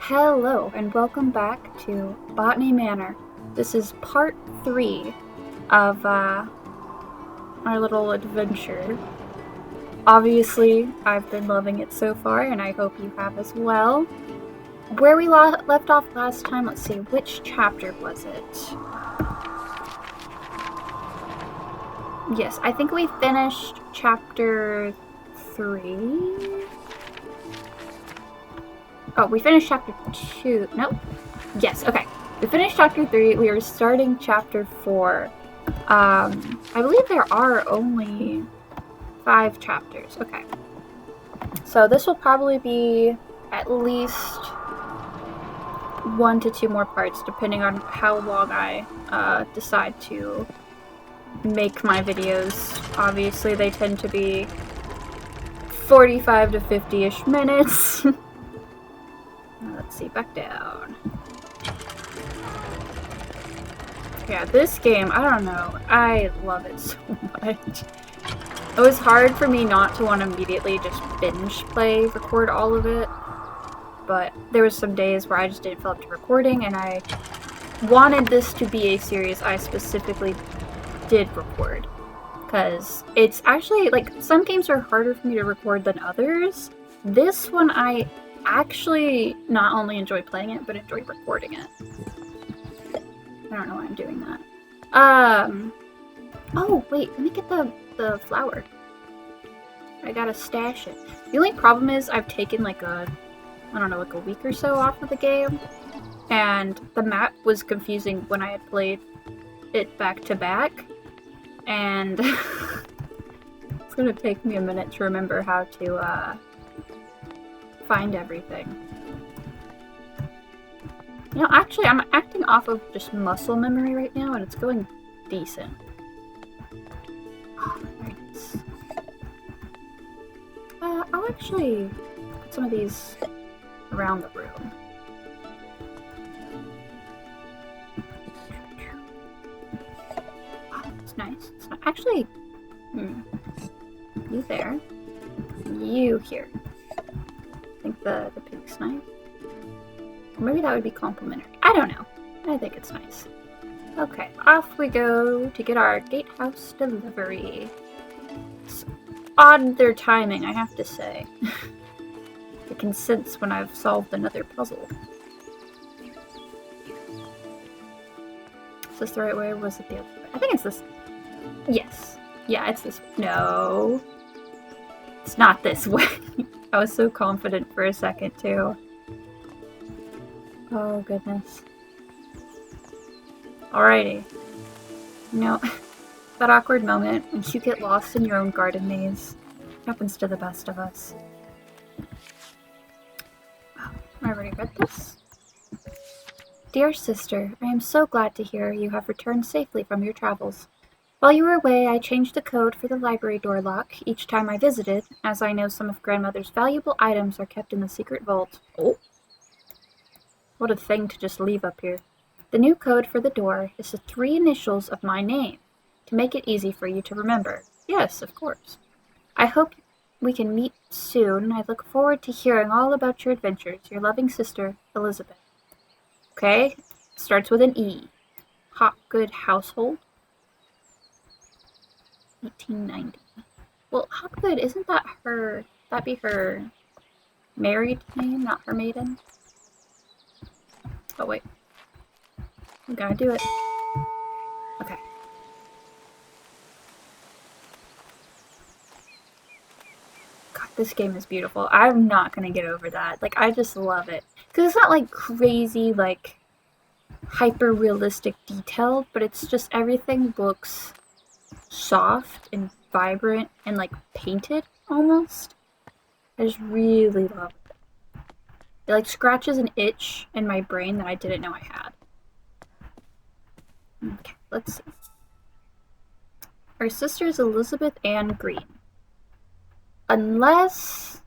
Hello, and welcome back to Botany Manor. This is part 3 of our little adventure. Obviously, I've been loving it so far, and I hope you have as well. Where we left off last time, let's see, which chapter was it? Yes, I think we finished chapter 3. Oh, we finished chapter 2. Nope. Yes, okay. We finished chapter 3. We are starting chapter 4. I believe there are only 5 chapters. Okay. So this will probably be at least 1 to 2 more parts, depending on how long I decide to make my videos. Obviously, they tend to be 45 to 50-ish minutes. Let's see, back down. Yeah, this game, I don't know, I love it so much. It was hard for me not to want to immediately just binge play, record all of it, but there was some days where I just didn't feel up to recording, and I wanted this to be a series I specifically did record. Because it's actually, like, some games are harder for me to record than others. This one I actually not only enjoy playing it, but enjoy recording it. I don't know why I'm doing that. Oh, wait, let me get the flower. I gotta stash it. The only problem is I've taken like a week or so off of the game, and the map was confusing when I had played it back to back, and it's gonna take me a minute to remember how to, find everything. You know, actually, I'm acting off of just muscle memory right now, and it's going decent. Oh, very nice. I'll actually put some of these around the room. Oh, it's nice. It's not actually. You there? You here? I think the pig's nice. Or maybe that would be complimentary. I don't know. I think it's nice. Okay, off we go to get our gatehouse delivery. It's odd their timing, I have to say. I can sense when I've solved another puzzle. Is this the right way, or was it the other way? I think it's this. Yes. Yeah, it's this. No. It's not this way. I was so confident for a second, too. Oh, goodness. Alrighty. You know, that awkward moment when you get lost in your own garden maze happens to the best of us. Oh, I already read this. Dear sister, I am so glad to hear you have returned safely from your travels. While you were away, I changed the code for the library door lock each time I visited, as I know some of Grandmother's valuable items are kept in the secret vault. Oh. What a thing to just leave up here. The new code for the door is the 3 initials of my name, to make it easy for you to remember. Yes, of course. I hope we can meet soon. I look forward to hearing all about your adventures. Your loving sister, Elizabeth. Okay, starts with an E. Hopgood Household. 1890. Well, Hopgood, isn't that her... That'd be her married name, not her maiden? Oh, wait. I'm gonna do it. Okay. God, this game is beautiful. I'm not gonna get over that. Like, I just love it. Because it's not, like, crazy, like, hyper-realistic detailed, but it's just everything looks soft and vibrant and, like, painted, almost. I just really love it. It, like, scratches an itch in my brain that I didn't know I had. Okay, let's see. Our sister is Elizabeth Ann Green. Unless...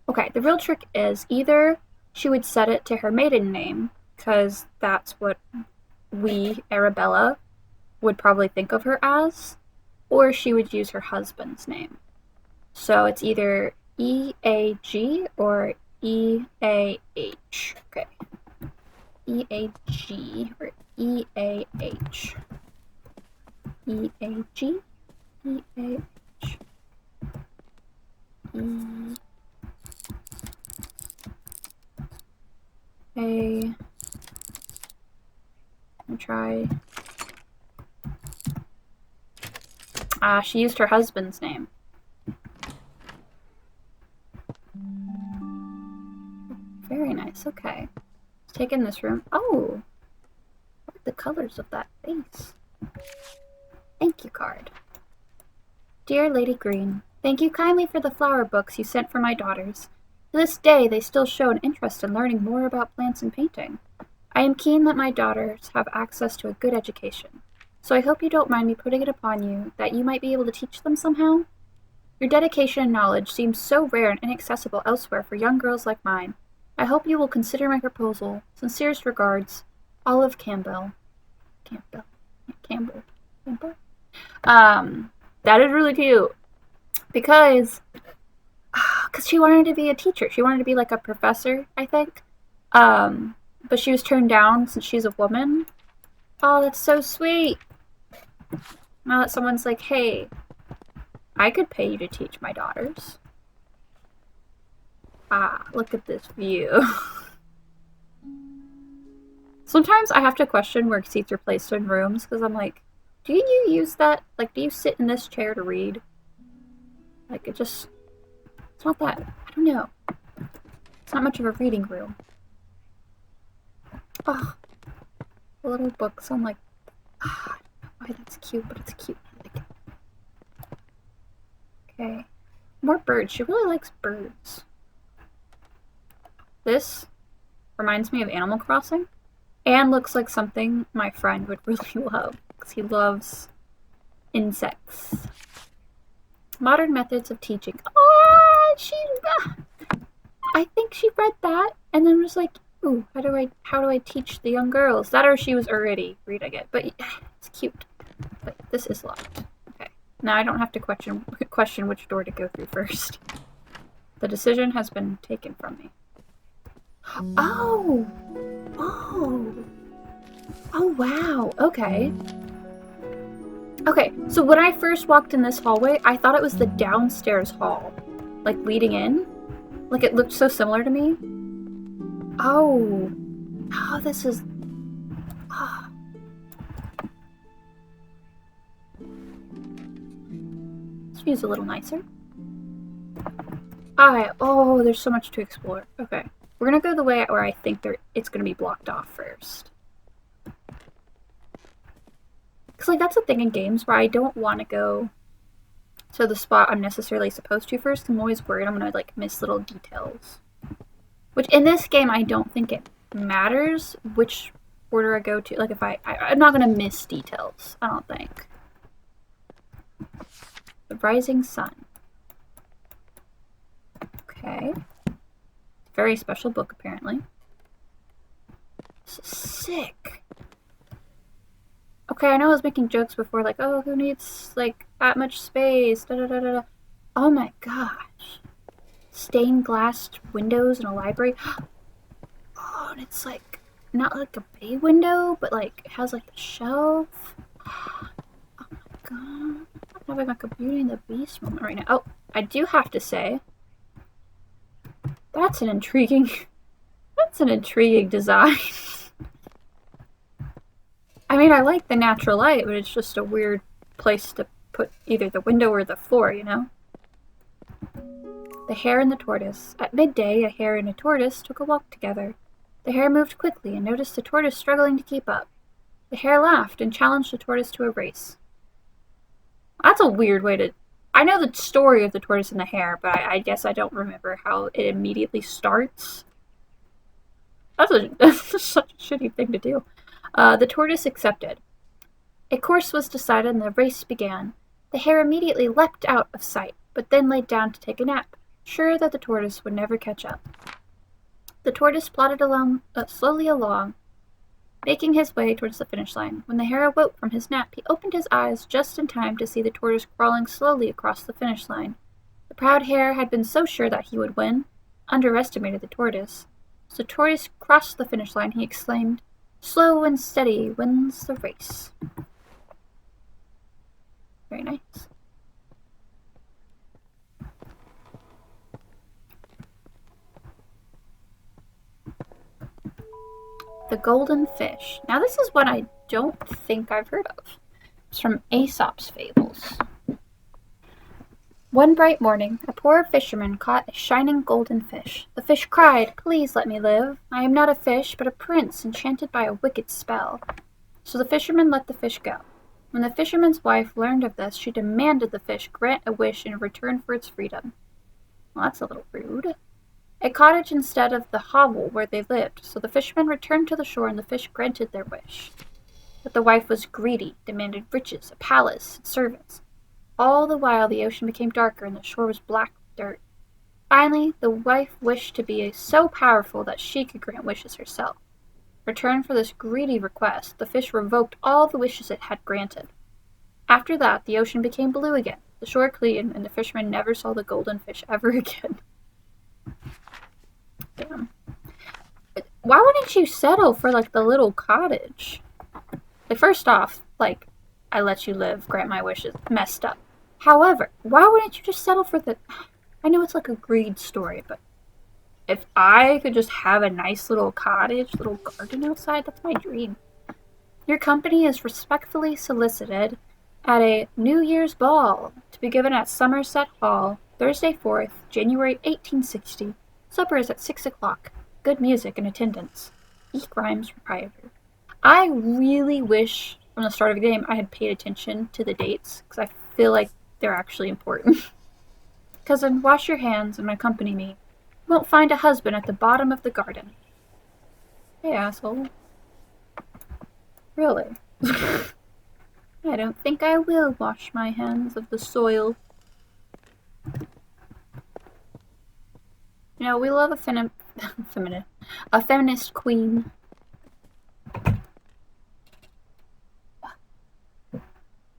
Okay, the real trick is either she would set it to her maiden name, because that's what we, Arabella, would probably think of her as, or she would use her husband's name. So it's either E-A-G or E-A-H. Okay. E-A-G or E-A-H. E-A-G? E-A-H. E-A... I'll try... she used her husband's name. Very nice, okay. Let's take in this room. Oh! I like the colors of that face. Thank you card. Dear Lady Green, thank you kindly for the flower books you sent for my daughters. To this day, they still show an interest in learning more about plants and painting. I am keen that my daughters have access to a good education, so I hope you don't mind me putting it upon you that you might be able to teach them somehow. Your dedication and knowledge seems so rare and inaccessible elsewhere for young girls like mine. I hope you will consider my proposal. Sincerest regards, Olive Campbell. Campbell. That is really cute. Because she wanted to be a teacher. She wanted to be like a professor, I think. But she was turned down since she's a woman. Oh, that's so sweet. Now that someone's like, hey, I could pay you to teach my daughters. Look at this view. Sometimes I have to question where seats are placed in rooms, because I'm like, do you use that? Like, do you sit in this chair to read? Like, it's not that, I don't know. It's not much of a reading room. Oh, the little books, I'm like, I don't know why that's cute, but it's cute. I like it. Okay. More birds. She really likes birds. This reminds me of Animal Crossing and looks like something my friend would really love because he loves insects. Modern methods of teaching. Oh, I think she read that and then was like, ooh, how do I teach the young girls? That or she was already reading it, but it's cute. But this is locked. Okay. Now I don't have to question which door to go through first. The decision has been taken from me. Oh! Oh! Oh, wow. Okay. Okay, so when I first walked in this hallway, I thought it was the downstairs hall. Like, leading in. Like, it looked so similar to me. Oh. Oh, this is... Oh. This view's a little nicer. Oh, there's so much to explore. Okay. We're gonna go the way where I think it's gonna be blocked off first. Because, like, that's the thing in games where I don't want to go to the spot I'm necessarily supposed to first. I'm always worried I'm gonna, like, miss little details. Which, in this game, I don't think it matters which order I go to. Like, if I'm not gonna miss details, I don't think. The rising sun. Okay. Very special book, apparently. This is sick. Okay, I know I was making jokes before, like, oh, who needs, like, that much space? Da da da da. Oh my gosh. Stained glass windows in a library. Oh, and it's, like, not like a bay window, but, like, it has, like, the shelf. Oh my god. I'm having, like, a Beauty and the Beast moment right now. Oh, I do have to say, that's an intriguing design. I mean, I like the natural light, but it's just a weird place to put either the window or the floor, you know? The Hare and the Tortoise. At midday, a hare and a tortoise took a walk together. The hare moved quickly and noticed the tortoise struggling to keep up. The hare laughed and challenged the tortoise to a race. That's a weird way to... I know the story of the tortoise and the hare, but I guess I don't remember how it immediately starts. That's such a shitty thing to do. The tortoise accepted. A course was decided and the race began. The hare immediately leapt out of sight, but then laid down to take a nap, sure that the tortoise would never catch up. The tortoise plodded slowly along, making his way towards the finish line. When the hare awoke from his nap, he opened his eyes just in time to see the tortoise crawling slowly across the finish line. The proud hare had been so sure that he would win, underestimated the tortoise. As the tortoise crossed the finish line, he exclaimed, "Slow and steady wins the race." Very nice. The Golden Fish. Now this is one I don't think I've heard of. It's from Aesop's Fables. One bright morning, a poor fisherman caught a shining golden fish. The fish cried, "Please let me live. I am not a fish, but a prince enchanted by a wicked spell." So the fisherman let the fish go. When the fisherman's wife learned of this, she demanded the fish grant a wish in return for its freedom. Well, that's a little rude. A cottage instead of the hovel where they lived, so the fisherman returned to the shore and the fish granted their wish. But the wife was greedy, demanded riches, a palace, and servants. All the while the ocean became darker and the shore was black with dirt. Finally, the wife wished to be so powerful that she could grant wishes herself. In return for this greedy request, the fish revoked all the wishes it had granted. After that, the ocean became blue again, the shore clean, and the fisherman never saw the golden fish ever again. Damn. Why wouldn't you settle for, like, the little cottage? Like, first off, like, I let you live, grant my wishes, messed up. However, why wouldn't you just settle for the... I know it's like a greed story, but if I could just have a nice little cottage, little garden outside, that's my dream. Your company is respectfully solicited at a New Year's ball to be given at Somerset Hall, Thursday 4th, January 1860. Supper is at 6 o'clock. Good music in attendance. E. Grimes, proprietor. I really wish from the start of the game I had paid attention to the dates, because I feel like they're actually important. Cousin, wash your hands and accompany me. You won't find a husband at the bottom of the garden. Hey, asshole. Really? I don't think I will wash my hands of the soil. You know, we love a feminist queen.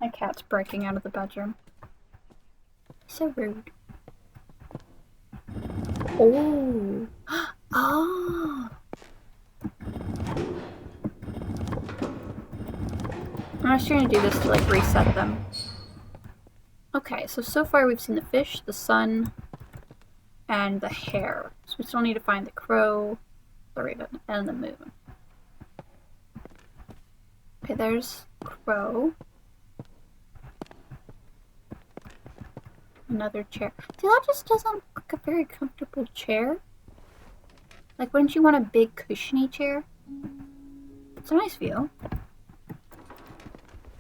My cat's breaking out of the bedroom. So rude. Oh. Oh. I'm just trying to do this to, like, reset them. Okay, so far we've seen the fish, the sun, and the hare. So we still need to find the crow, the raven, and the moon. Okay, there's crow. Another chair. See, that just doesn't look like a very comfortable chair. Like, wouldn't you want a big cushiony chair? It's a nice view.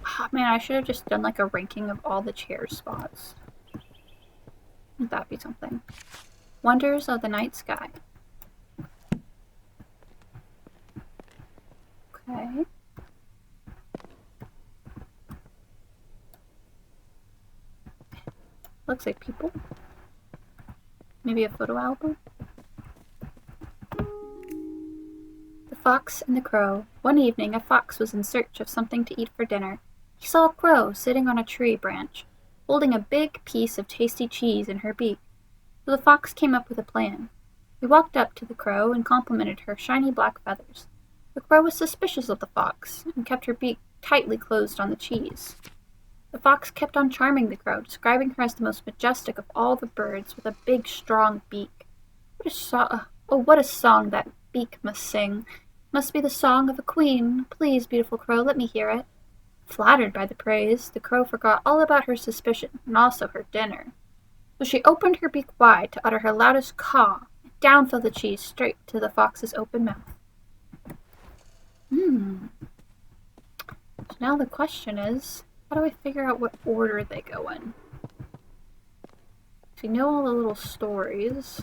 Oh, man, I should have just done like a ranking of all the chair spots. Wouldn't that be something? Wonders of the night sky. Okay. Looks like people. Maybe a photo album. The Fox and the Crow. One evening, a fox was in search of something to eat for dinner. He saw a crow sitting on a tree branch, holding a big piece of tasty cheese in her beak. So the fox came up with a plan. He walked up to the crow and complimented her shiny black feathers. The crow was suspicious of the fox and kept her beak tightly closed on the cheese. The fox kept on charming the crow, describing her as the most majestic of all the birds with a big, strong beak. What a song that beak must sing. Must be the song of a queen. Please, beautiful crow, let me hear it. Flattered by the praise, the crow forgot all about her suspicion, and also her dinner. So she opened her beak wide to utter her loudest caw, and down fell the cheese straight to the fox's open mouth. So now the question is, how do I figure out what order they go in? If you know all the little stories,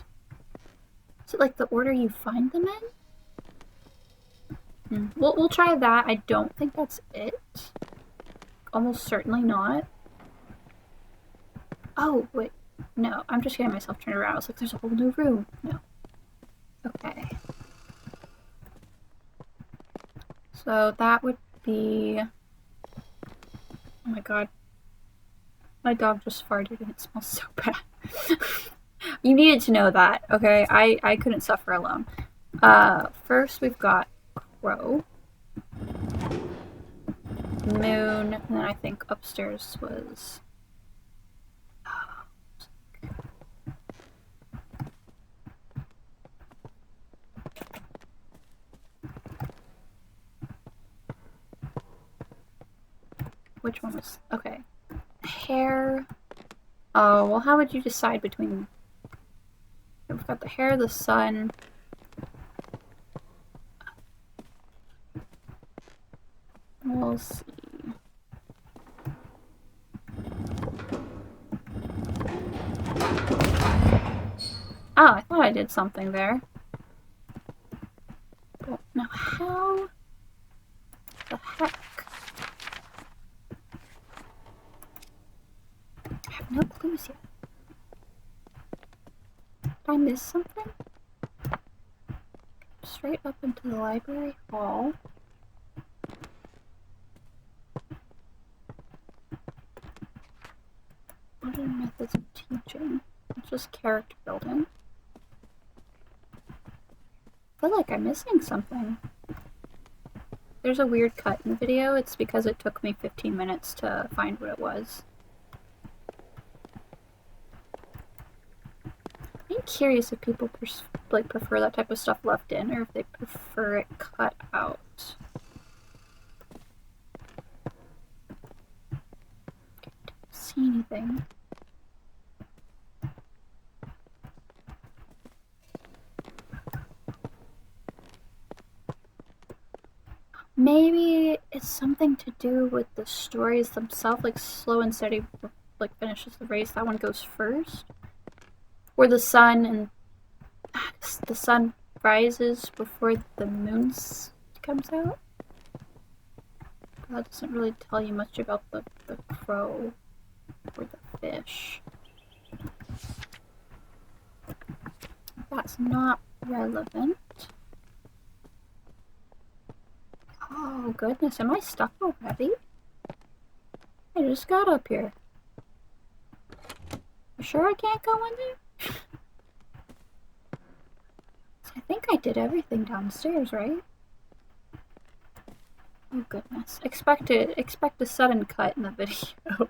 is it like the order you find them in? We'll try that. I don't think that's it. Almost certainly not. Oh, wait. No, I'm just getting myself turned around. I was like, there's a whole new room. No. Okay. So that would be... Oh my god. My dog just farted and it smells so bad. You needed to know that, okay? I couldn't suffer alone. First we've got Crow, Moon, and then I think upstairs was... Which one was... Okay. Hare. Oh, well, how would you decide between... We've got the hare, the sun... We'll see. Oh, I thought I did something there. But now how the heck? I have no clues yet. Did I miss something? Straight up into the library hall. Modern methods of teaching. It's just character building. I feel like I'm missing something. There's a weird cut in the video. It's because it took me 15 minutes to find what it was. I'm curious if people prefer that type of stuff left in or if they prefer it cut out. Don't see anything. Maybe it's something to do with the stories themselves, like Slow and Steady like finishes the race. That one goes first. Where the sun rises before the moon comes out. That doesn't really tell you much about the crow or the fish. That's not relevant. Oh goodness, am I stuck already? I just got up here. You sure I can't go in there? I think I did everything downstairs, right? Oh goodness. Expect a sudden cut in the video.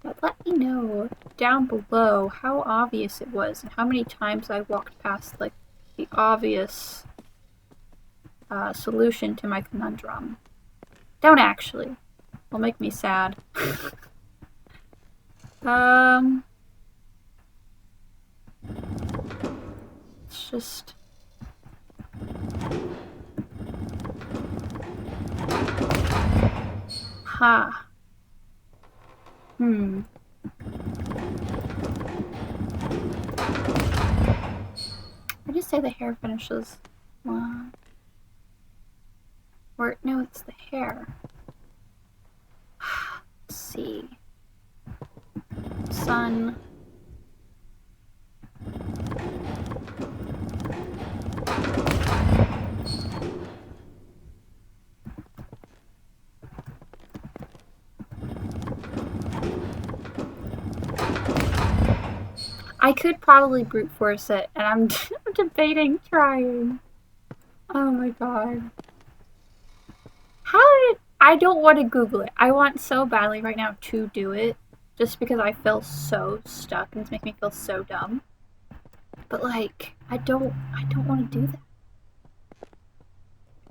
But let me know down below how obvious it was and how many times I walked past like the obvious solution to my conundrum. Don't actually. It'll make me sad. It's just... Ha. I just say the hair finishes. Or no, it's the hair. Let's see. Sun. I could probably brute force it, and I'm debating trying. Oh my god. I don't want to Google it. I want so badly right now to do it, just because I feel so stuck and it's making me feel so dumb. But like, I don't want to do that.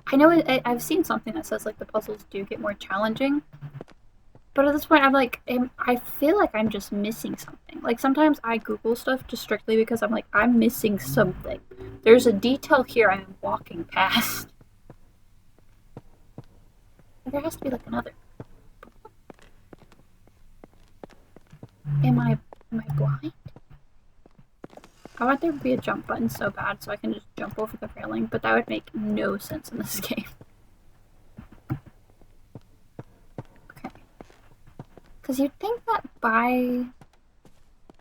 I know I've seen something that says like the puzzles do get more challenging, but at this point I'm like, I feel like I'm just missing something. Like sometimes I Google stuff just strictly because I'm like, I'm missing something. There's a detail here I'm walking past. There has to be like another. Am I blind? I want there to be a jump button so bad so I can just jump over the railing, but that would make no sense in this game. Okay. Because you'd think that by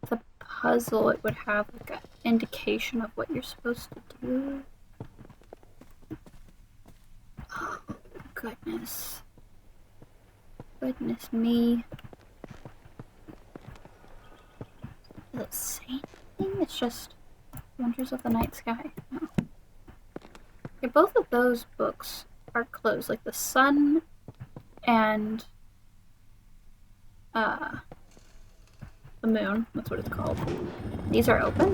the puzzle it would have like an indication of what you're supposed to do. Oh, goodness. Goodness me. Does it say anything? It's just Wonders of the Night Sky. No. Okay, both of those books are closed. Like the Sun and the Moon. That's what it's called. These are open.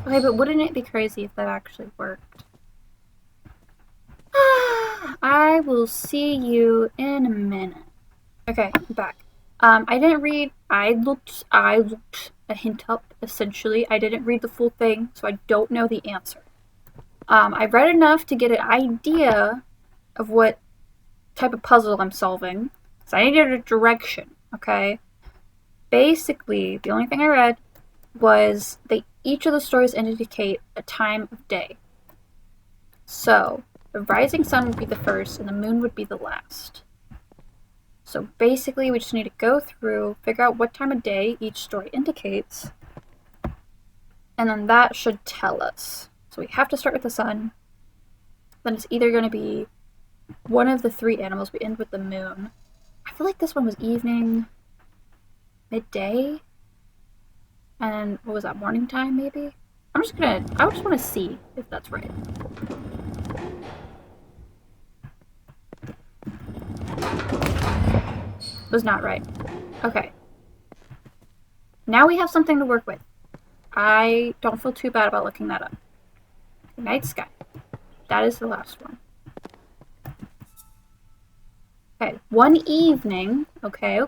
Okay, but wouldn't it be crazy if that actually worked? I will see you in a minute. Okay, I'm back. I didn't read. I looked a hint up, essentially. I didn't read the full thing, so I don't know the answer. I read enough to get an idea of what type of puzzle I'm solving. So I needed a direction, okay? Basically, the only thing I read was each of the stories indicate a time of day. So, the rising sun would be the first, and the moon would be the last. So basically, we just need to go through, figure out what time of day each story indicates, and then that should tell us. So we have to start with the sun, then it's either going to be one of the three animals. We end with the moon. I feel like this one was evening, midday, and what was that, morning time maybe? I just want to see if that's right. Was not right. Okay. Now we have something to work with. I don't feel too bad about looking that up. Night sky. That is the last one. Okay, one evening. Okay.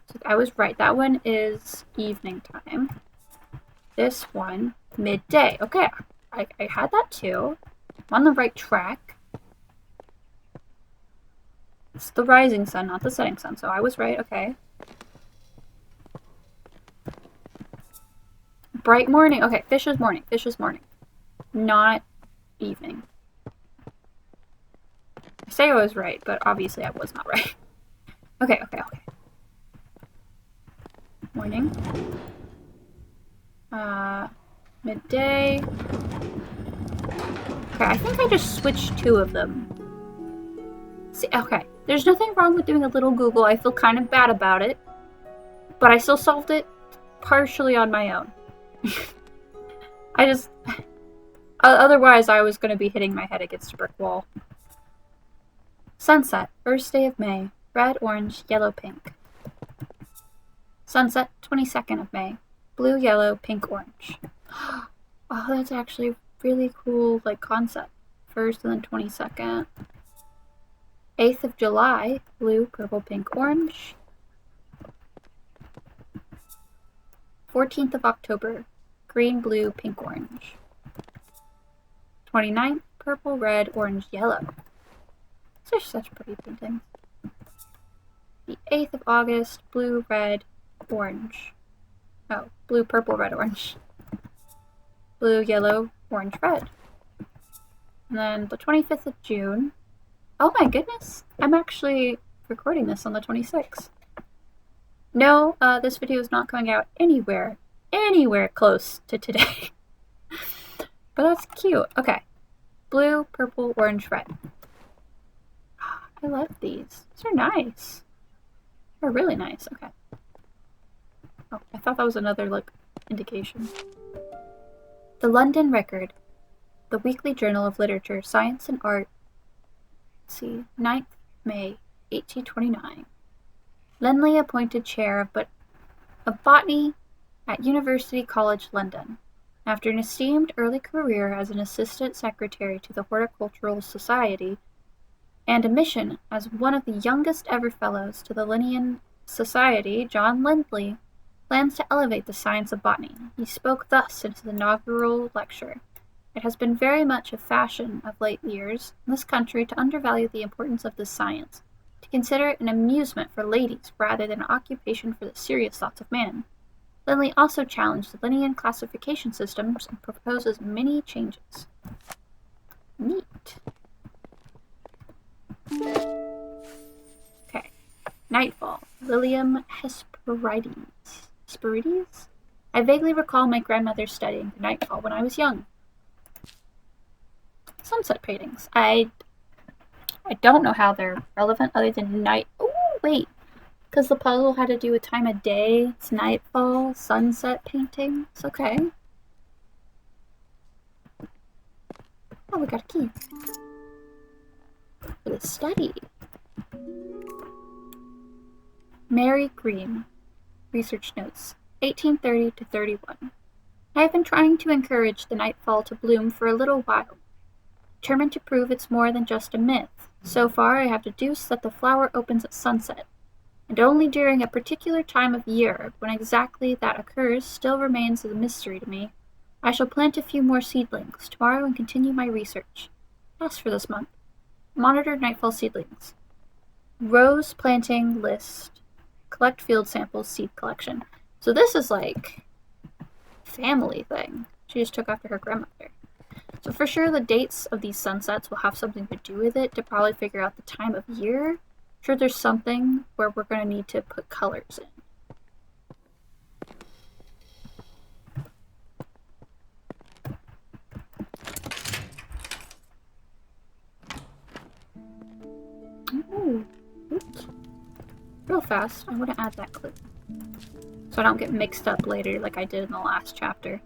So I was right. That one is evening time. This one, midday. Okay, I had that too. I'm on the right track. It's the rising sun, not the setting sun, so I was right, okay. Bright morning. Okay, fish is morning. Not evening. I say I was right, but obviously I was not right. Okay. Morning. Midday. Okay, I think I just switched two of them. See, okay. There's nothing wrong with doing a little Google. I feel kind of bad about it. But I still solved it partially on my own. Otherwise I was going to be hitting my head against a brick wall. Sunset, first day of May. Red, orange, yellow, pink. Sunset, 22nd of May. Blue, yellow, pink, orange. Oh, that's actually really cool, like, concept. First and then 22nd. 8th of July, blue, purple, pink, orange. 14th of October, green, blue, pink, orange. 29th, purple, red, orange, yellow. These are such pretty paintings. The 8th of August, blue, red, orange. Oh, blue, purple, red, orange. Blue, yellow, orange, red. And then the 25th of June. Oh my goodness, I'm actually recording this on the 26th. No, this video is not coming out anywhere close to today. But that's cute. Okay. Blue, purple, orange, red. I love these. These are nice. They're really nice. Okay. Oh, I thought that was another, like, indication. The London Record. The Weekly Journal of Literature, Science and Art. Let's see. 9th May, 1829. Linley appointed chair of botany at University College London. After an esteemed early career as an assistant secretary to the Horticultural Society and a mission as one of the youngest ever fellows to the Linnean Society, John Lindley plans to elevate the science of botany. He spoke thus in his inaugural lecture. It has been very much a fashion of late years in this country to undervalue the importance of this science, to consider it an amusement for ladies rather than an occupation for the serious thoughts of man. Linley also challenged the Linnean classification systems and proposes many changes. Neat. Nightfall. Lilium Hesperides. Hesperides? I vaguely recall my grandmother studying the nightfall when I was young. Sunset paintings. I don't know how they're relevant other than night. Oh, wait. Because the puzzle had to do with time of day. It's nightfall, sunset paintings. Okay. Oh, we got a key. For the study. Mary Green. Research notes. 1830 to 31. I have been trying to encourage the nightfall to bloom for a little while, determined to prove it's more than just a myth. So far, I have deduced that the flower opens at sunset, and only during a particular time of year. When exactly that occurs still remains a mystery to me. I shall plant a few more seedlings tomorrow and continue my research. Task for this month. Monitor nightfall seedlings. Rose planting list. Collect field samples, seed collection. So this is like family thing. She just took after her grandmother. So for sure the dates of these sunsets will have something to do with it to probably figure out the time of year. I'm sure there's something where we're going to need to put colors in. Ooh. Oops. Real fast, I want to add that clue. So I don't get mixed up later like I did in the last chapter.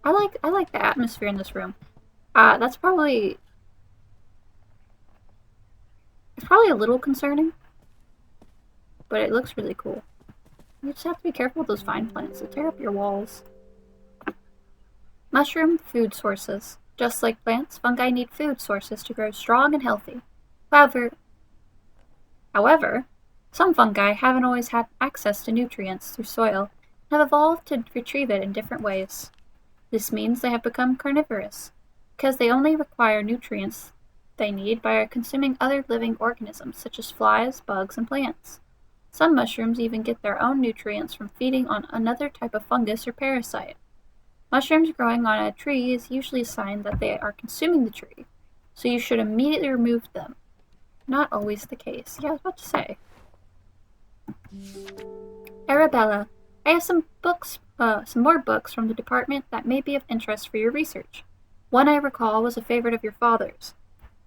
I like the atmosphere in this room. It's probably a little concerning, but it looks really cool. You just have to be careful with those vine plants. They'll tear up your walls. Mushroom food sources. Just like plants, fungi need food sources to grow strong and healthy. However, some fungi haven't always had access to nutrients through soil and have evolved to retrieve it in different ways. This means they have become carnivorous, because they only require nutrients they need by consuming other living organisms such as flies, bugs, and plants. Some mushrooms even get their own nutrients from feeding on another type of fungus or parasite. Mushrooms growing on a tree is usually a sign that they are consuming the tree, so you should immediately remove them. Not always the case. Yeah, I was about to say. Arabella, I have some more books from the department that may be of interest for your research. One I recall was a favorite of your father's.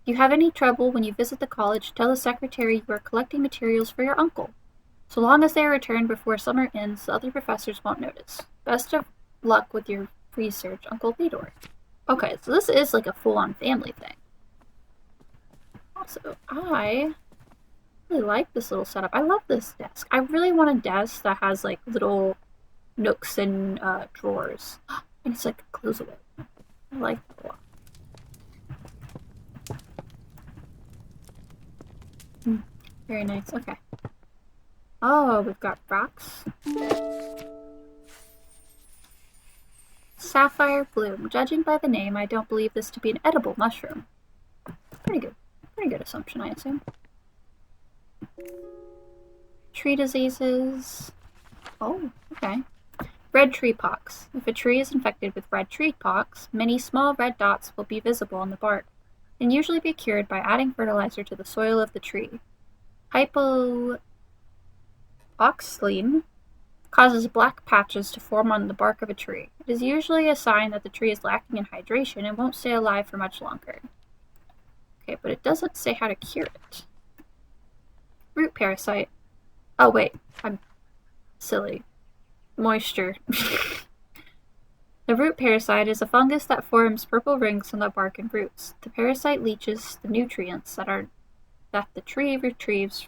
If you have any trouble when you visit the college, tell the secretary you are collecting materials for your uncle. So long as they are returned before summer ends, the other professors won't notice. Best of luck with your research, Uncle Theodore. Okay, so this is like a full-on family thing. Also, I really like this little setup. I love this desk. I really want a desk that has like little nooks and drawers. And it's like closable. I like that a lot. Very nice. Okay. Oh, we've got rocks. Sapphire bloom. Judging by the name, I don't believe this to be an edible mushroom. Pretty good. Pretty good assumption, I assume. Tree diseases. Oh, okay. Red tree pox. If a tree is infected with red tree pox, many small red dots will be visible on the bark, and usually be cured by adding fertilizer to the soil of the tree. Hypoxylene causes black patches to form on the bark of a tree. It is usually a sign that the tree is lacking in hydration and won't stay alive for much longer. Okay, but it doesn't say how to cure it. Root parasite. Oh wait, I'm silly. Moisture. The root parasite is a fungus that forms purple rings on the bark and roots. The parasite leaches the nutrients that the tree retrieves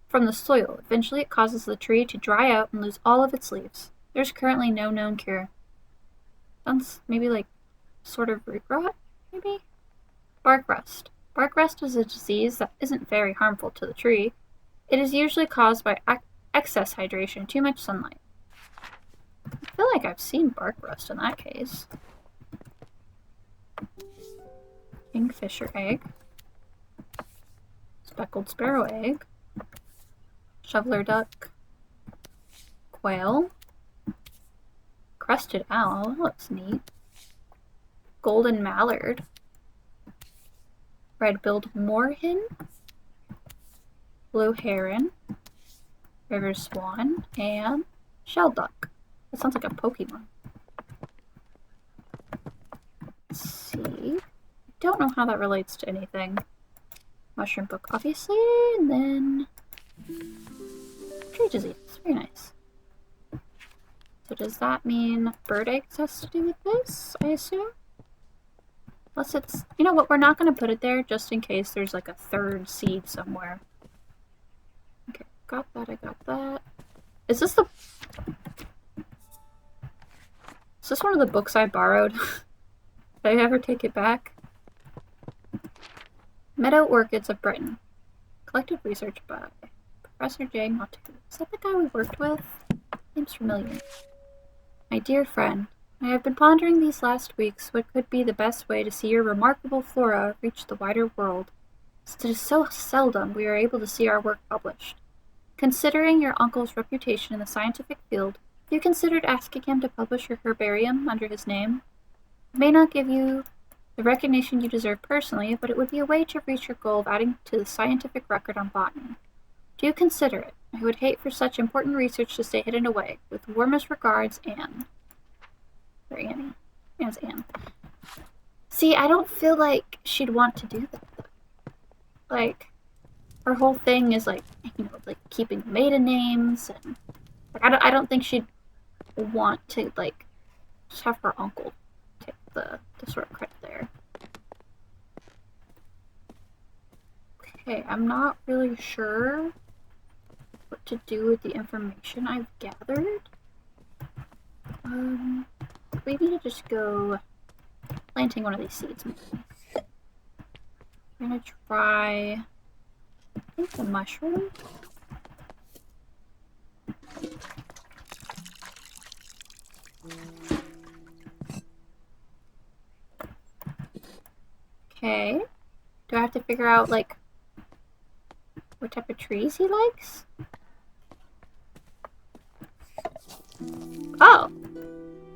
from the soil. Eventually it causes the tree to dry out and lose all of its leaves. There's currently no known cure. Sounds maybe like sort of root rot, maybe? Bark rust. Bark rust is a disease that isn't very harmful to the tree. It is usually caused by excess hydration, too much sunlight. I feel like I've seen bark rust in that case. Kingfisher egg. Speckled sparrow egg. Shoveler duck. Quail. Crested owl. That looks neat. Golden mallard. red-billed moorhen, blue heron, river swan, and shelduck. That sounds like a Pokemon. Let's see. I don't know how that relates to anything. Mushroom book, obviously, and then tree disease. Very nice. So does that mean bird eggs has to do with this, I assume? Unless it's... You know what, we're not going to put it there just in case there's like a third seed somewhere. Okay, got that, I got that. Is this the... Is this one of the books I borrowed? Did I ever take it back? Meadow Orchids of Britain. Collective research by Professor J. Montagu. Is that the guy we worked with? Seems familiar. My dear friend, I have been pondering these last weeks what could be the best way to see your remarkable flora reach the wider world, since it is so seldom we are able to see our work published. Considering your uncle's reputation in the scientific field, have you considered asking him to publish your herbarium under his name? It may not give you the recognition you deserve personally, but it would be a way to reach your goal of adding to the scientific record on botany. Do consider it. I would hate for such important research to stay hidden away. With warmest regards, Anne. Or Annie. Anne's Anne. See, I don't feel like she'd want to do that, though. Like, her whole thing is like, you know, like keeping maiden names, and like, I don't think she'd want to like just have her uncle take the sort of credit there. Okay, I'm not really sure what to do with the information I've gathered. We need to just go planting one of these seeds. I'm gonna try, I think, the mushroom. Okay. Do I have to figure out, like, what type of trees he likes? Oh!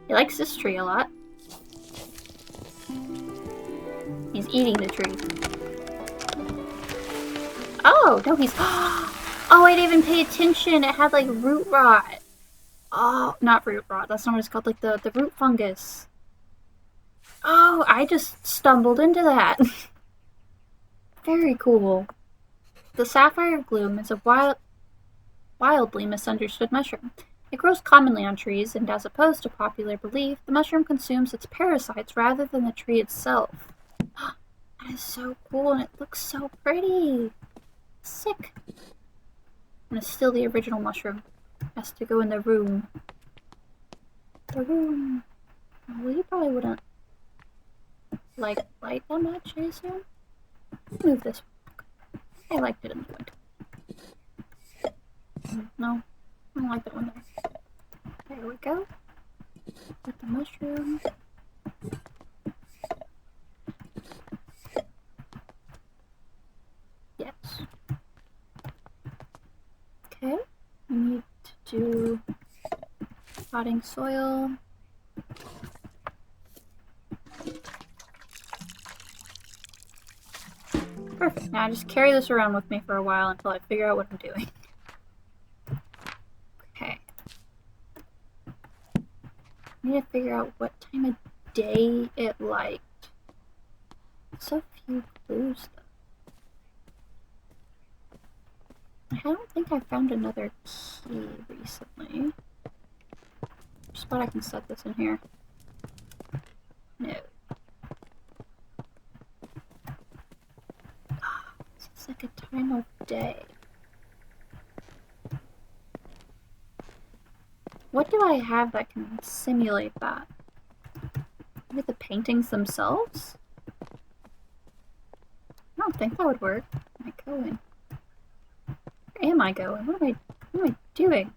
He likes this tree a lot. He's eating the tree. Oh, no, he's... Oh, I didn't even pay attention. It had, like, root rot. Oh, not root rot. That's not what it's called. Like, the root fungus. Oh, I just stumbled into that. Very cool. The sapphire gloom is a wildly misunderstood mushroom. It grows commonly on trees, and as opposed to popular belief, the mushroom consumes its parasites rather than the tree itself. That is so cool, and it looks so pretty. Sick. I'm gonna steal the original mushroom. It has to go in the room. The room. Well, you probably wouldn't like light that much, I assume. Move this one. I liked it in the winter. No, I don't like that one there. There we go. Put the mushroom. Yes. Okay. We need to do potting soil. Perfect. Now I just carry this around with me for a while until I figure out what I'm doing. Okay. I need to figure out what time of day it liked. So few clues, though. I don't think I found another key recently. Just thought I can set this in here. No. It's like a time of day. What do I have that can simulate that? Maybe the paintings themselves? I don't think that would work. Where am I going? Where am I going? What am I doing?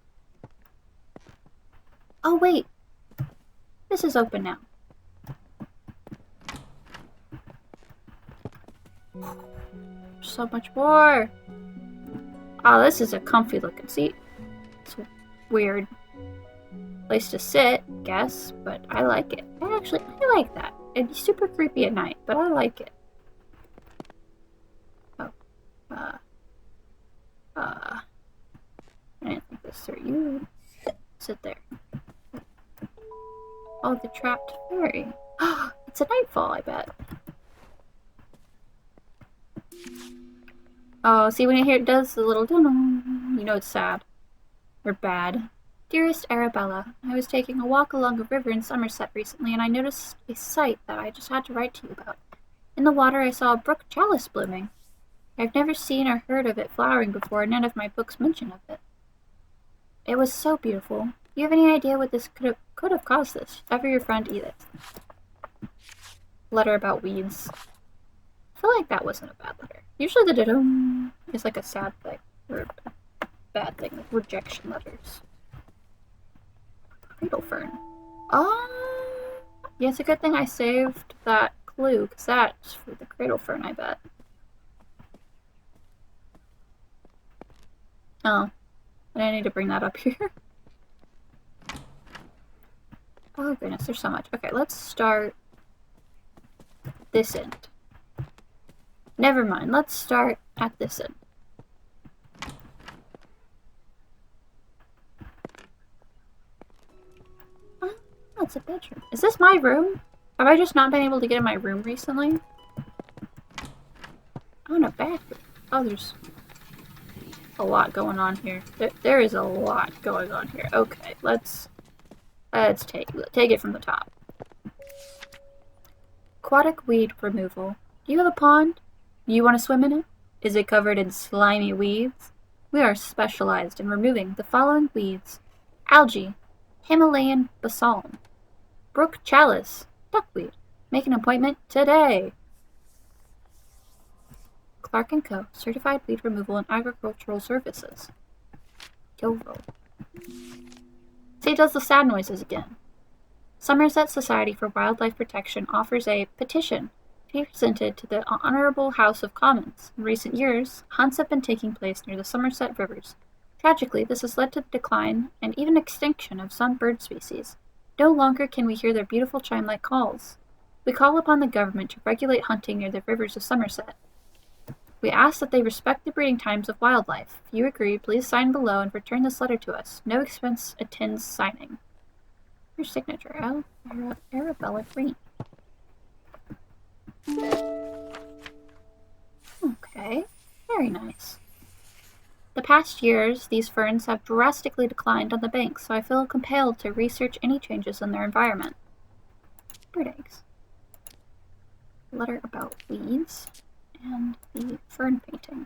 Oh wait! This is open now. So much more! Oh, this is a comfy looking seat. It's a weird place to sit, I guess, but I like it. I like that. It'd be super creepy at night, but I like it. I didn't think this through. You sit there. Oh, the trapped fairy. It's a nightfall, I bet. Oh, see when it does the little dun, you know it's sad. Or bad. Dearest Arabella, I was taking a walk along a river in Somerset recently, and I noticed a sight that I just had to write to you about. In the water I saw a brook chalice blooming. I've never seen or heard of it flowering before, and none of my books mention of it. It was so beautiful. Do you have any idea what this could have caused this? Ever your friend Edith. Letter about weeds. I feel like that wasn't a bad letter. Usually the ditto is like a sad thing, or a bad thing, like rejection letters. Cradle fern. Oh, yeah, it's a good thing I saved that clue, because that's for the cradle fern, I bet. Oh, and I need to bring that up here. Oh goodness, there's so much. Okay, let's start this end. Never mind, let's start at this end. Oh, it's a bedroom. Is this my room? Have I just not been able to get in my room recently? Oh, no, bathroom. Oh, there's a lot going on here. There is a lot going on here. Okay, let's take it from the top. Aquatic weed removal. Do you have a pond? Do you want to swim in it? Is it covered in slimy weeds? We are specialized in removing the following weeds: algae, Himalayan balsam, brook chalice, duckweed. Make an appointment today. Clark & Co. Certified Weed Removal and Agricultural Services. Yovo. See, it does the sad noises again. Somerset Society for Wildlife Protection offers a petition to be presented to the Honourable House of Commons. In recent years, hunts have been taking place near the Somerset rivers. Tragically, this has led to the decline and even extinction of some bird species. No longer can we hear their beautiful chime-like calls. We call upon the government to regulate hunting near the rivers of Somerset. We ask that they respect the breeding times of wildlife. If you agree, please sign below and return this letter to us. No expense attends signing. Your signature, Arabella Green. Okay, very nice. The past years, these ferns have drastically declined on the banks, so I feel compelled to research any changes in their environment. Bird eggs. Letter about weeds. And the fern painting.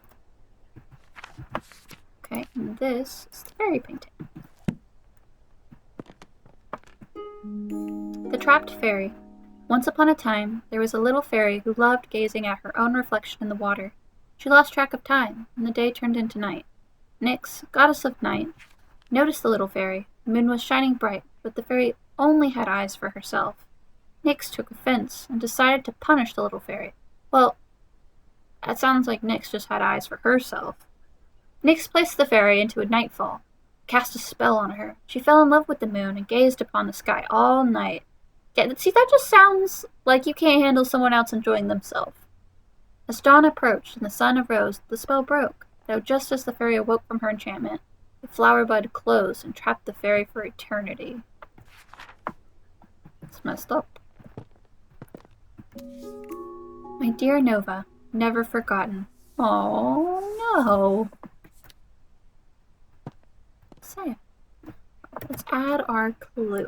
Okay, and this is the fairy painting. The Trapped Fairy. Once upon a time, there was a little fairy who loved gazing at her own reflection in the water. She lost track of time, and the day turned into night. Nyx, goddess of night, noticed the little fairy. The moon was shining bright, but the fairy only had eyes for herself. Nyx took offense and decided to punish the little fairy. Well, that sounds like Nyx just had eyes for herself. Nyx placed the fairy into a nightfall, cast a spell on her. She fell in love with the moon and gazed upon the sky all night. Yeah, see, that just sounds like you can't handle someone else enjoying themselves. As dawn approached and the sun arose, the spell broke, though just as the fairy awoke from her enchantment, the flower bud closed and trapped the fairy for eternity. It's messed up. My dear Nova, never forgotten. Oh no. So, let's add our clue.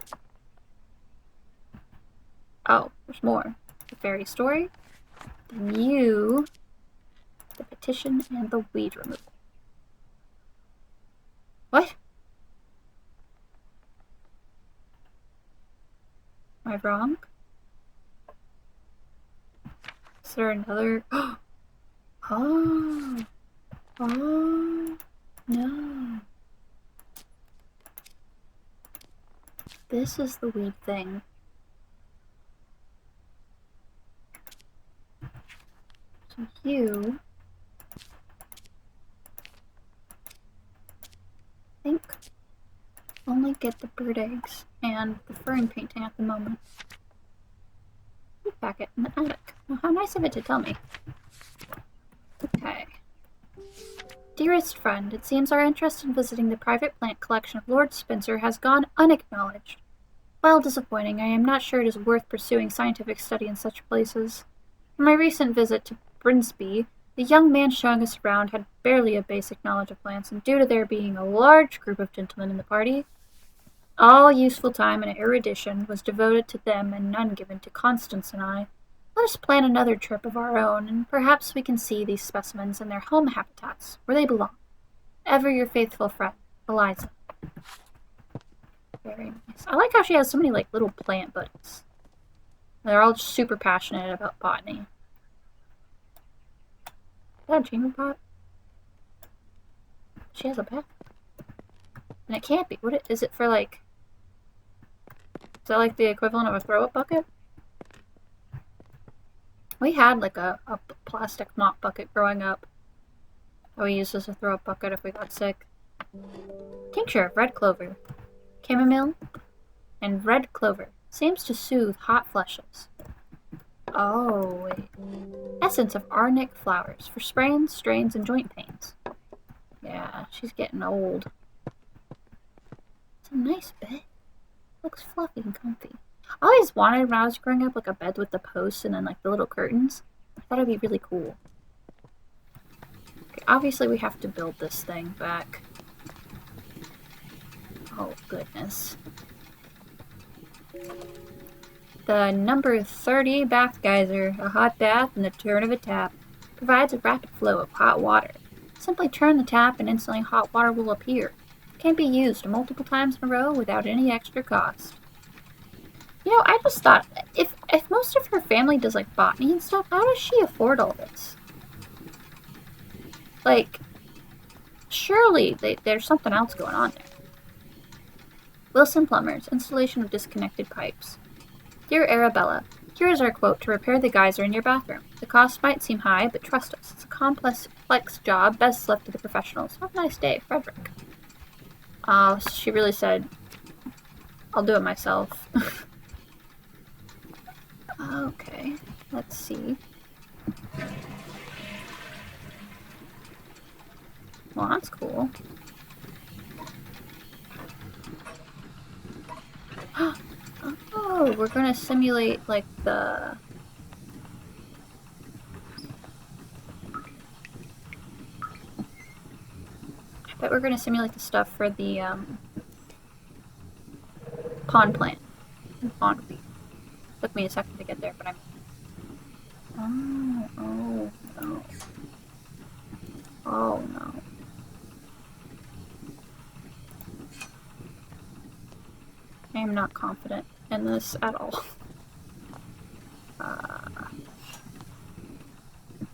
Oh, there's more. The fairy story, the mew, the petition, and the weed removal. What? Am I wrong? Is there another? Oh! Oh! No! This is the weed thing. So you... I think only get the bird eggs and the fern painting at the moment. Packet in the attic. Well, how nice of it to tell me. Okay. Dearest friend, it seems our interest in visiting the private plant collection of Lord Spencer has gone unacknowledged. While disappointing, I am not sure it is worth pursuing scientific study in such places. In my recent visit to Brinsby, the young man showing us around had barely a basic knowledge of plants, and due to there being a large group of gentlemen in the party, all useful time and erudition was devoted to them and none given to Constance and I. Let us plan another trip of our own, and perhaps we can see these specimens in their home habitats, where they belong. Ever your faithful friend, Eliza. Very nice. I like how she has so many, little plant buddies. They're all just super passionate about botany. Is that a chamber pot? She has a pet? And it can't be. What is it for, is that, the equivalent of a throw-up bucket? We had, a plastic mop bucket growing up that we used as a throw-up bucket if we got sick. Tincture of red clover. Chamomile and red clover. Seems to soothe hot flushes. Oh, wait. Essence of arnica flowers for sprains, strains, and joint pains. Yeah, she's getting old. It's a nice bed. Looks fluffy and comfy. I always wanted, when I was growing up, a bed with the posts and then, the little curtains. I thought it'd be really cool. Okay, obviously we have to build this thing back. Oh, goodness. The number 30 bath geyser, a hot bath in the turn of a tap, provides a rapid flow of hot water. Simply turn the tap and instantly hot water will appear. It can be used multiple times in a row without any extra cost. You know, I just thought, if most of her family does, botany and stuff, how does she afford all this? Surely there's something else going on there. Wilson Plumbers, installation of disconnected pipes. Dear Arabella, here is our quote to repair the geyser in your bathroom. The cost might seem high, but trust us, it's a complex job best left to the professionals. Have a nice day, Frederick. She really said, I'll do it myself. Okay, let's see. Well, that's cool. Oh, we're gonna simulate, the... I bet we're gonna simulate the stuff for the, pond plant. Pond weed. Took me a second to get there, but I'm... Oh, no. Oh, no. I am not confident in this at all.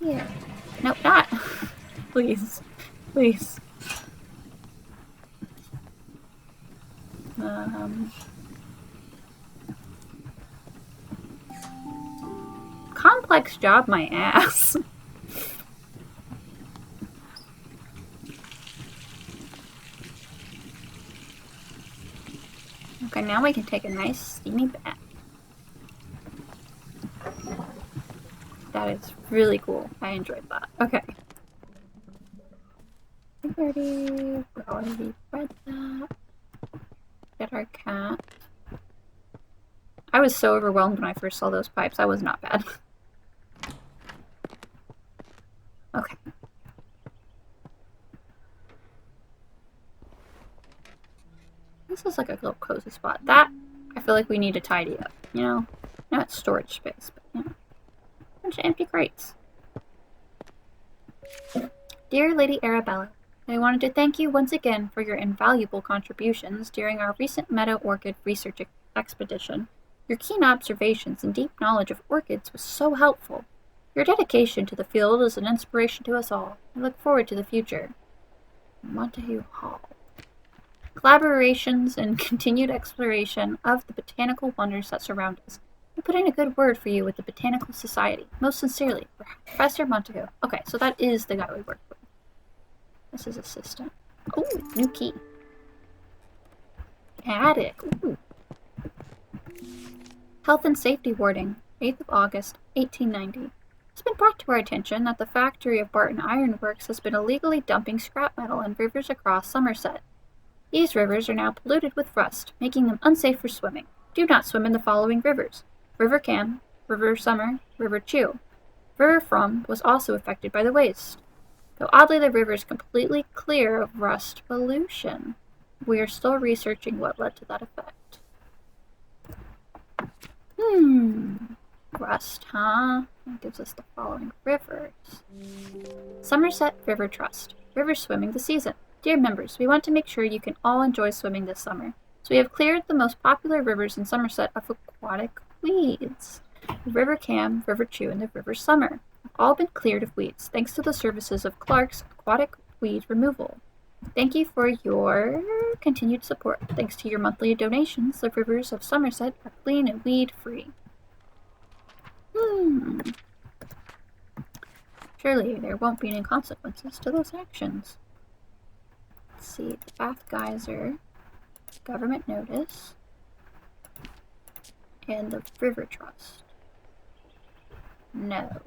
Yeah. Nope, not. Please. Please. Complex job, my ass. Okay, now we can take a nice steamy bath. That is really cool. I enjoyed that. Okay. We already read that. Get our cat. I was so overwhelmed when I first saw those pipes. That was not bad. Okay. This is like a little cozy spot. That, I feel like we need to tidy up, you know? Not storage space, but, you know. A bunch of empty crates. Dear Lady Arabella, I wanted to thank you once again for your invaluable contributions during our recent Meadow Orchid research expedition. Your keen observations and deep knowledge of orchids was so helpful. Your dedication to the field is an inspiration to us all. I look forward to the future. Montague Hall. Collaborations and continued exploration of the botanical wonders that surround us. I put in a good word for you with the Botanical Society. Most sincerely, Professor Montague. Okay, so that is the guy we work with. This is assistant. Oh, new key. Attic. Ooh. Health and Safety Warding, 8th of August, 1890. It's been brought to our attention that the factory of Barton Iron Works has been illegally dumping scrap metal in rivers across Somerset. These rivers are now polluted with rust, making them unsafe for swimming. Do not swim in the following rivers: River Cam, River Summer, River Chew. River From was also affected by the waste, though oddly the river is completely clear of rust pollution. We are still researching what led to that effect. Rust, huh? That gives us the following rivers. Somerset River Trust. River swimming the season. Dear members, we want to make sure you can all enjoy swimming this summer. So we have cleared the most popular rivers in Somerset of aquatic weeds. The River Cam, River Chew, and the River Summer have all been cleared of weeds thanks to the services of Clark's Aquatic Weed Removal. Thank you for your continued support. Thanks to your monthly donations, the rivers of Somerset are clean and weed-free. Surely there won't be any consequences to those actions. Let's see, the Bath Geyser, government notice, and the River Trust. No.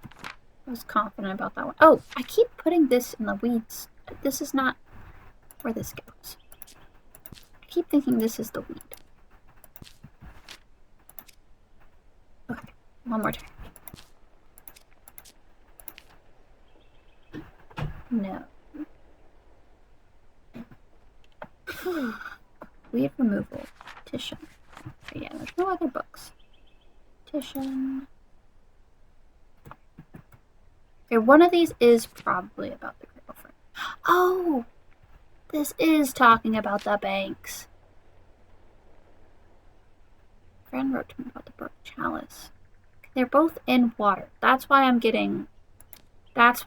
I was confident about that one. Oh, I keep putting this in the weeds. This is not where this goes. I keep thinking this is the weed. Okay, one more time. No. Weed removal. Petition. Okay, yeah, there's no other books. Petition. Okay, one of these is probably about the girlfriend. Oh! This is talking about the banks. Friend wrote to me about the brook chalice. They're both in water. That's why I'm getting stuck.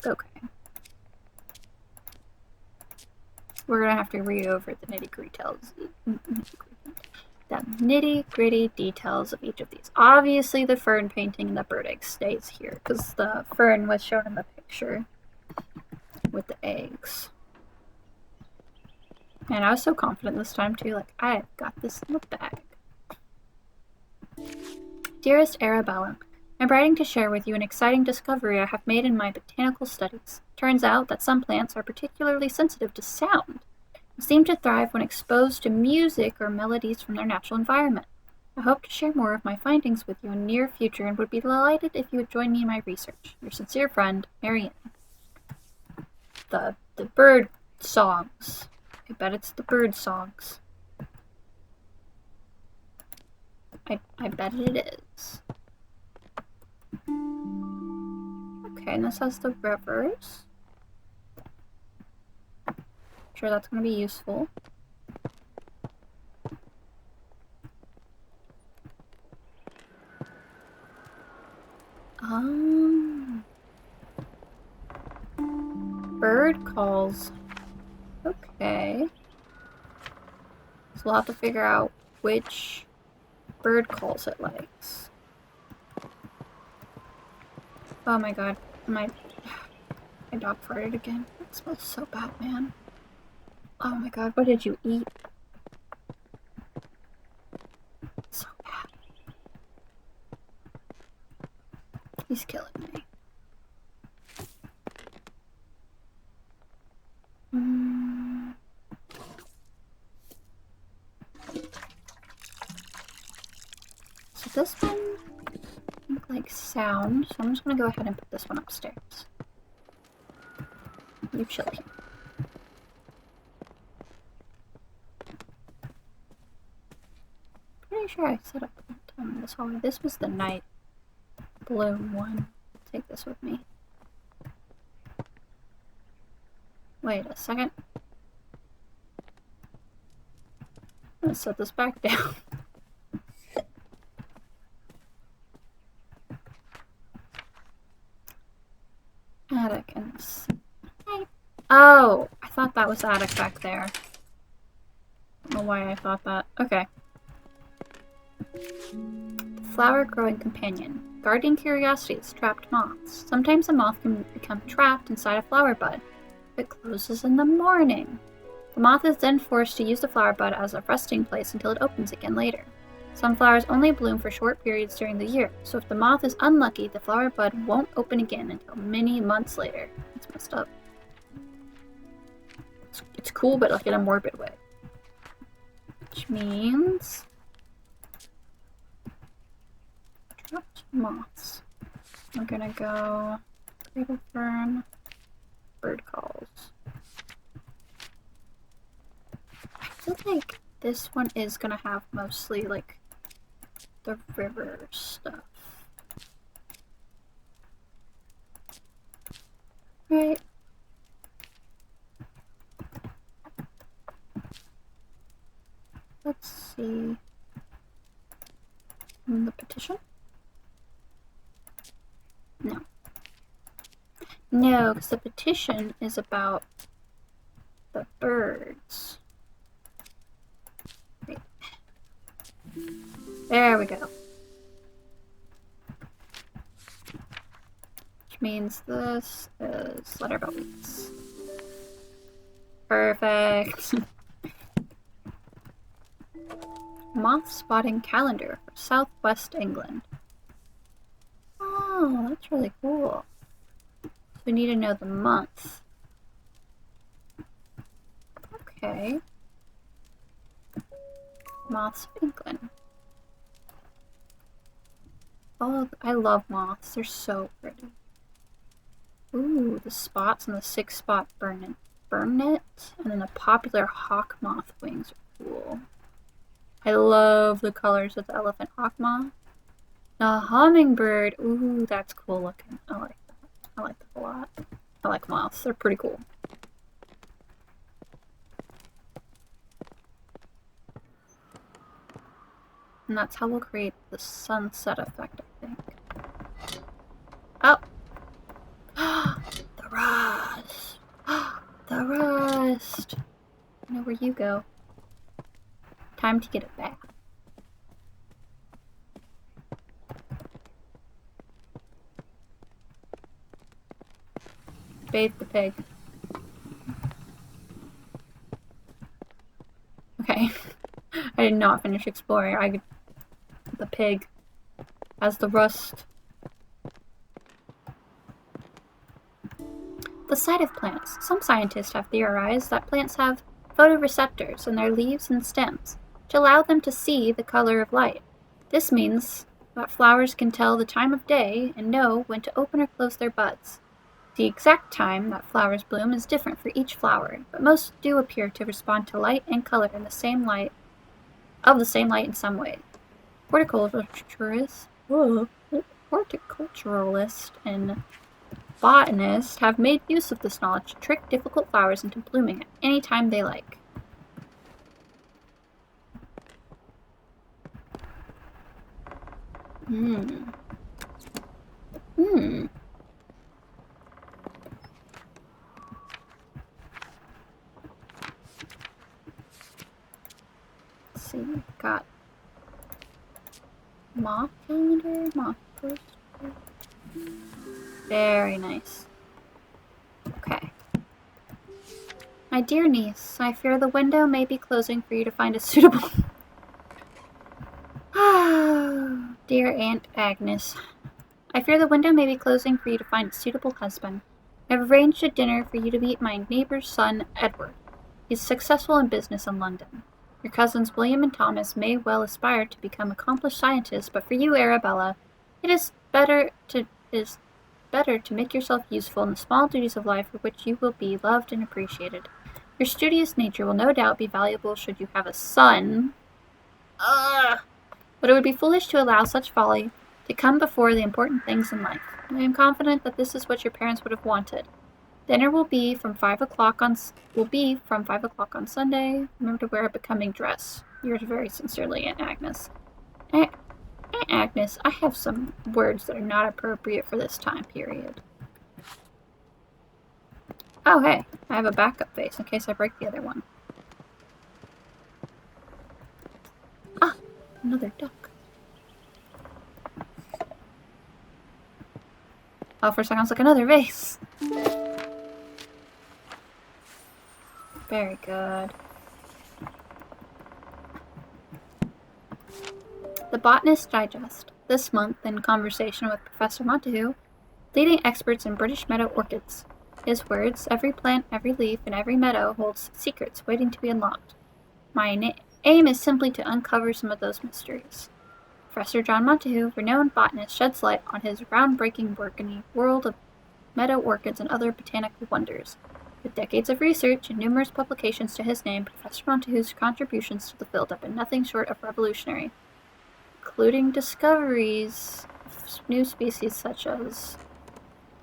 Okay. We're gonna have to read over the nitty-gritty details of each of these. Obviously, the fern painting and the bird egg stays here because the fern was shown in the picture with the eggs. And I was so confident this time too. Like, I've got this in the bag. Dearest Arabella, I'm writing to share with you an exciting discovery I have made in my botanical studies. Turns out that some plants are particularly sensitive to sound and seem to thrive when exposed to music or melodies from their natural environment. I hope to share more of my findings with you in the near future and would be delighted if you would join me in my research. Your sincere friend, Marianne. The bird songs. I bet it's the bird songs. I bet it is. Okay, and this has the rivers. Sure, that's going to be useful. Bird calls. Okay. So we'll have to figure out which bird calls it likes. Oh my god, my dog farted again. It smells so bad, man. Oh my god, what did you eat? So bad. He's killing me. So this one look like sound, so I'm just gonna go ahead and put this one upstairs. You chill here. Pretty sure I set up time in this hallway. This was the night bloom one. Take this with me. Wait a second. I'm gonna set this back down. Attic and oh, I thought that was attic back there. I don't know why I thought that. Okay. Flower growing companion. Guardian curiosities. Trapped moths. Sometimes a moth can become trapped inside a flower bud. It closes in the morning. The moth is then forced to use the flower bud as a resting place until it opens again later. Some flowers only bloom for short periods during the year, so if the moth is unlucky, the flower bud won't open again until many months later. That's messed up. It's cool, but like in a morbid way. Which means... trapped moths. We're gonna go... cradle fern, bird calls. I feel like this one is gonna have mostly like the river stuff. Right. Let's see. The petition? No. No, because the petition is about the birds. Wait. There we go. Which means this is letter buildings. Perfect. Moth spotting calendar for southwest England. Oh, that's really cool. So we need to know the month. Okay. Moths of England. Oh, I love moths. They're so pretty. Ooh, the spots on the 6-spot burnet, and then the popular hawk moth wings are cool. I love the colors of the elephant hawk moth. The hummingbird. Ooh, that's cool looking. I like that. I like that a lot. I like moths. They're pretty cool. And that's how we'll create the sunset effect, I think. Oh! The rust! The rust! I know where you go. Time to get it back. Bathe the pig. Okay. I did not finish exploring. The pig has the rust. The sight of plants. Some scientists have theorized that plants have photoreceptors in their leaves and stems to allow them to see the color of light. This means that flowers can tell the time of day and know when to open or close their buds. The exact time that flowers bloom is different for each flower, but most do appear to respond to light and color in the same light in some way. Horticulturists and botanists have made use of this knowledge to trick difficult flowers into blooming at any time they like. Let's see, we've got moth calendar, moth poster. Very nice. Okay. My dear niece, I fear the window may be closing for you to find a suitable... Dear Aunt Agnes, I fear the window may be closing for you to find a suitable husband. I have arranged a dinner for you to meet my neighbor's son, Edward. He's successful in business in London. Your cousins William and Thomas may well aspire to become accomplished scientists, but for you, Arabella, it is better to make yourself useful in the small duties of life for which you will be loved and appreciated. Your studious nature will no doubt be valuable should you have a son. But it would be foolish to allow such folly to come before the important things in life. I am confident that this is what your parents would have wanted. Dinner will be from 5 o'clock on Sunday. Remember to wear a becoming dress. Yours very sincerely, Aunt Agnes. Aunt Agnes, I have some words that are not appropriate for this time period. Oh, hey, I have a backup vase in case I break the other one. Ah, another duck. Oh, for a second I was like, another vase. Very good. The Botanist Digest. This month, in conversation with Professor Montagu, leading experts in British meadow orchids. His words, every plant, every leaf, and every meadow holds secrets waiting to be unlocked. My aim is simply to uncover some of those mysteries. Professor John Montagu, renowned botanist, sheds light on his groundbreaking work in the world of meadow orchids and other botanical wonders. With decades of research and numerous publications to his name, Professor Montagu's contributions to the field have been nothing short of revolutionary, including discoveries of new species such as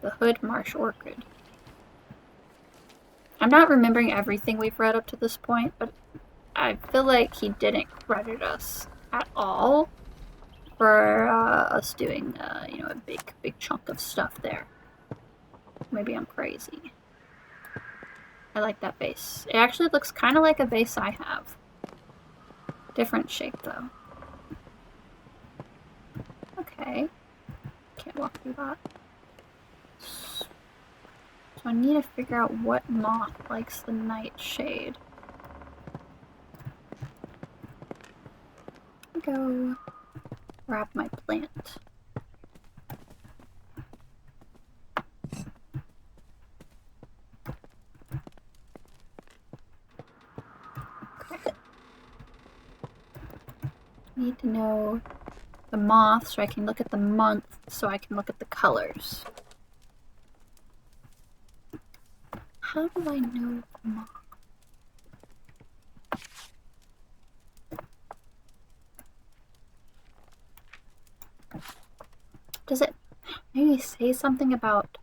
the hood marsh orchid. I'm not remembering everything we've read up to this point, but I feel like he didn't credit us at all for us doing, a big chunk of stuff there. Maybe I'm crazy. I like that vase. It actually looks kind of like a vase I have. Different shape, though. Okay. Can't walk through that. So I need to figure out what moth likes the nightshade. Go grab my plant. Okay. Need to know the moth so I can look at the month so I can look at the colors. How do I know the moth? Does it maybe say something about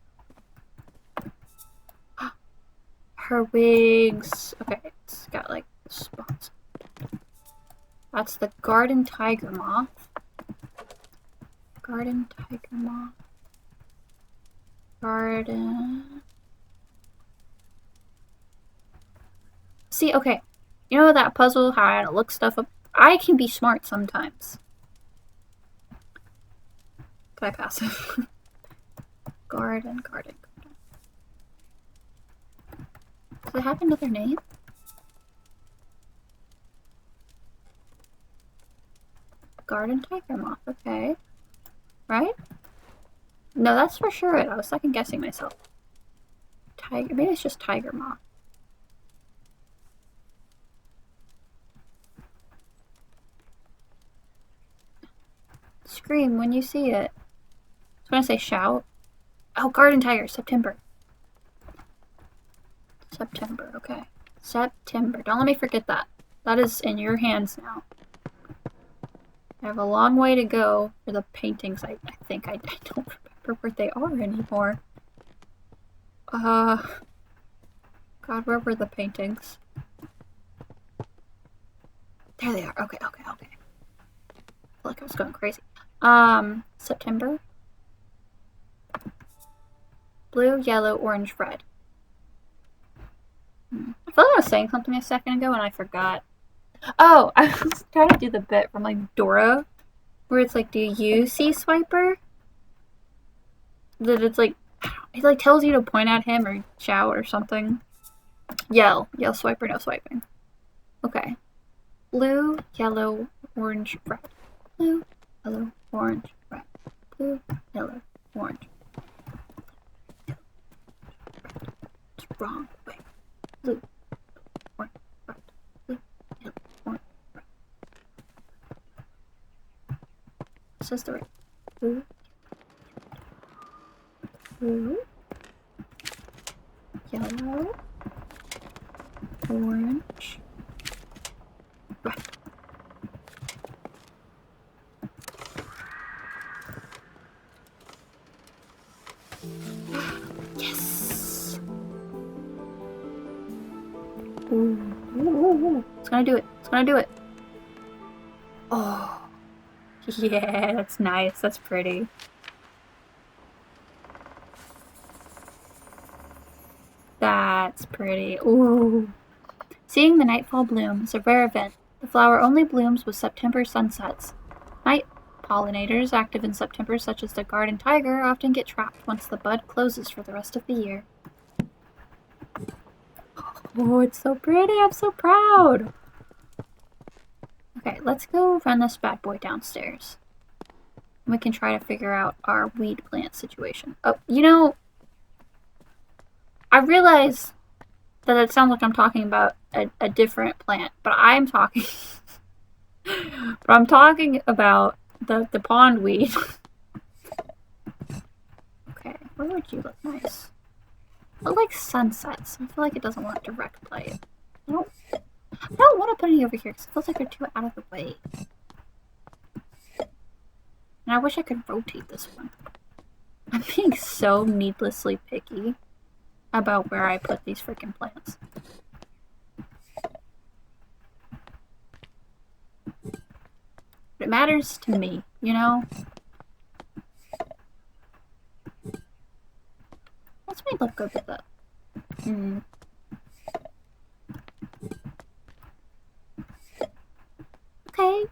her wigs? Okay, it's got like spots. That's the garden tiger moth. Garden tiger moth. Garden. See, okay. You know that puzzle, how I had to look stuff up? I can be smart sometimes. Can I pass it? Garden. Does it have another name? Garden tiger moth, okay. Right? No, that's for sure it. I was second guessing myself. Tiger, maybe it's just tiger moth. Scream when you see it. I was gonna say shout. Oh, garden tiger, September. September, okay. September. Don't let me forget that. That is in your hands now. I have a long way to go for the paintings. I think I don't remember where they are anymore. God, where were the paintings? There they are. Okay. I feel like I was going crazy. September. Blue, yellow, orange, red. I feel like I was saying something a second ago and I forgot. Oh, I was trying to do the bit from like Dora, where it's like, do you see Swiper? That it's like, it like tells you to point at him or shout or something. Yell Swiper, no swiping. Okay. Blue, yellow, orange, red. Blue, yellow, orange, red. Blue, yellow, orange. It's wrong. Wait. Blue, orange, red. Blue, yellow, orange, red. This is the right. Blue, yellow, orange, red. Yes! Ooh. It's gonna do it. Oh. Yeah, that's nice. That's pretty. That's pretty. Ooh. Seeing the nightfall bloom is a rare event. The flower only blooms with September sunsets. Night pollinators active in September, such as the garden tiger, often get trapped once the bud closes for the rest of the year. Oh, it's so pretty. I'm so proud. Okay, let's go run this bad boy downstairs. We can try to figure out our weed plant situation. Oh, you know, I realize that it sounds like I'm talking about a different plant, but I'm talking... but I'm talking about the pond weed. Okay, where would you look nice? I like sunsets. I feel like it doesn't want direct light. I don't want to put any over here because it feels like they're too out of the way. And I wish I could rotate this one. I'm being so needlessly picky about where I put these freaking plants. It matters to me, you know? Let's make it look good with it. Okay.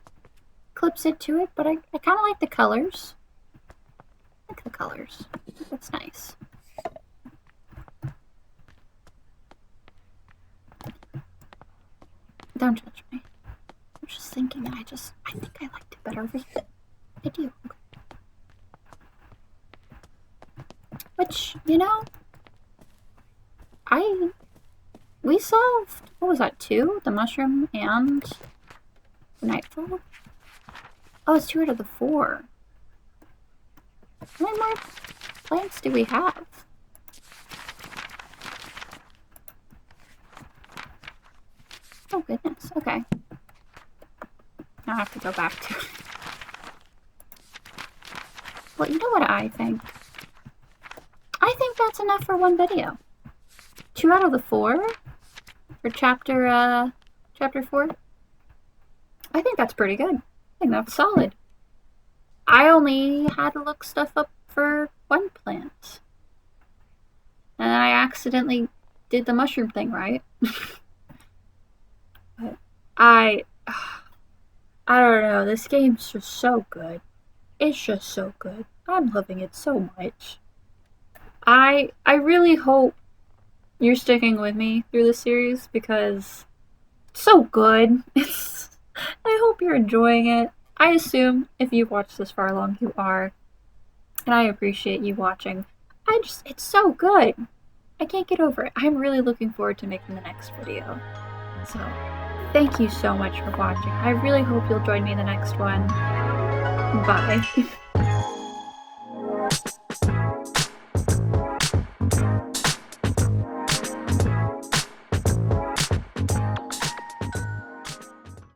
Clips it to it, but I kind of like the colors. I like the colors. That's nice. Don't judge me. I'm just thinking I think I liked it better over here. I do. Which, you know, we solved, what was that, 2? The mushroom and the nightfall? Oh, it's 2 out of the 4. How many more plants do we have? Oh goodness, okay. Now I have to go back to it. Well, you know what I think? I think that's enough for one video. 2 out of the 4 for chapter 4. I think that's pretty good. I think that's solid. I only had to look stuff up for one plant. And then I accidentally did the mushroom thing, right? But I don't know, this game's just so good. It's just so good. I'm loving it so much. I really hope you're sticking with me through this series because it's so good. I hope you're enjoying it. I assume if you've watched this far along, you are. And I appreciate you watching. It's so good. I can't get over it. I'm really looking forward to making the next video. So, thank you so much for watching. I really hope you'll join me in the next one. Bye.